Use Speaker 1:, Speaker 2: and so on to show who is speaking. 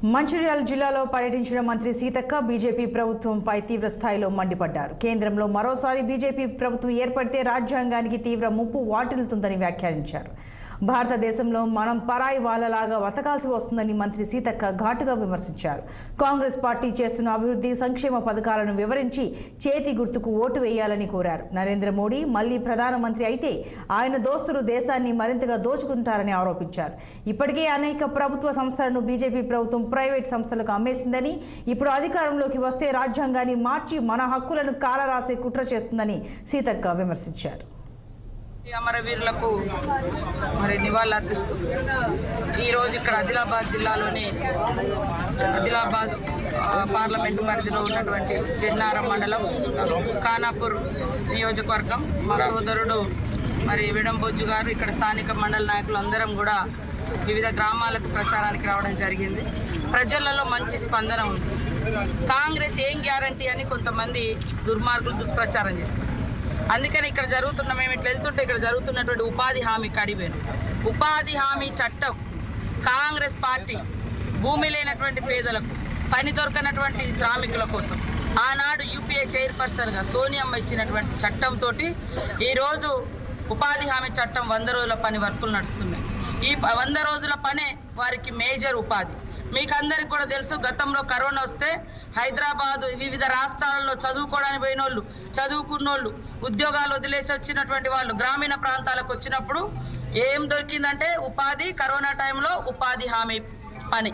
Speaker 1: మంచిర్యాల జిల్లాలో పర్యటించిన మంత్రి సీతక్క బీజేపీ ప్రభుత్వంపై తీవ్ర స్థాయిలో మండిపడ్డారు. కేంద్రంలో మరోసారి బీజేపీ ప్రభుత్వం ఏర్పడితే రాజ్యాంగానికి తీవ్ర ముప్పు వాటిల్లుతుందని వ్యాఖ్యానించారు. భారతదేశంలో మనం పరాయి వాళ్ళలాగా బతకాల్సి వస్తుందని మంత్రి సీతక్క ఘాటుగా విమర్శించారు. కాంగ్రెస్ పార్టీ చేస్తున్న అభివృద్ధి సంక్షేమ పథకాలను వివరించి చేతి గుర్తుకు ఓటు వేయాలని కోరారు. నరేంద్ర మోడీ మళ్లీ ప్రధానమంత్రి అయితే ఆయన దోస్తులు దేశాన్ని మరింతగా దోచుకుంటారని ఆరోపించారు. ఇప్పటికే అనేక ప్రభుత్వ సంస్థలను బీజేపీ ప్రభుత్వం ప్రైవేట్ సంస్థలకు అమ్మేసిందని, ఇప్పుడు అధికారంలోకి వస్తే రాజ్యాంగాన్ని మార్చి మన హక్కులను కాలరాసే కుట్ర చేస్తుందని సీతక్క విమర్శించారు.
Speaker 2: అమరవీరులకు నివాళులర్పిస్తూ ఈరోజు ఇక్కడ ఆదిలాబాద్ జిల్లాలోని ఆదిలాబాద్ పార్లమెంటు పరిధిలో ఉన్నటువంటి జన్నారం మండలం ఖానాపూర్ నియోజకవర్గం మా సోదరుడు విడంబొజ్జు గారు ఇక్కడ స్థానిక మండల నాయకులు అందరం కూడా వివిధ గ్రామాలకు ప్రచారానికి రావడం జరిగింది. ప్రజలలో మంచి స్పందన ఉంది. కాంగ్రెస్ ఏం గ్యారంటీ అని కొంతమంది దుర్మార్గులు దుష్ప్రచారం చేస్తారు. అందుకని ఇక్కడ జరుగుతున్న మేము ఇట్లా వెళ్తుంటే ఇక్కడ జరుగుతున్నటువంటి ఉపాధి హామీ కడివేను ఉపాధి హామీ చట్టం కాంగ్రెస్ పార్టీ భూమి లేనటువంటి పేదలకు, పని దొరకనటువంటి శ్రామికుల కోసం ఆనాడు యూపీఏ చైర్పర్సన్గా సోనియమ్మ ఇచ్చినటువంటి చట్టంతో ఈరోజు ఉపాధి హామీ చట్టం 100 రోజుల పని వర్కులు నడుస్తున్నాయి. ఈ 100 రోజుల పనే వారికి మేజర్ ఉపాధి. మీకు అందరికి కూడా తెలుసు, గతంలో కరోనా వస్తే హైదరాబాద్ వివిధ రాష్ట్రాలలో చదువుకోవడానికి పోయిన వాళ్ళు, చదువుకున్నోళ్ళు, ఉద్యోగాలు వదిలేసి వచ్చినటువంటి వాళ్ళు గ్రామీణ ప్రాంతాలకు వచ్చినప్పుడు ఏం దొరికిందంటే ఉపాధి. కరోనా టైంలో ఉపాధి హామీ పని.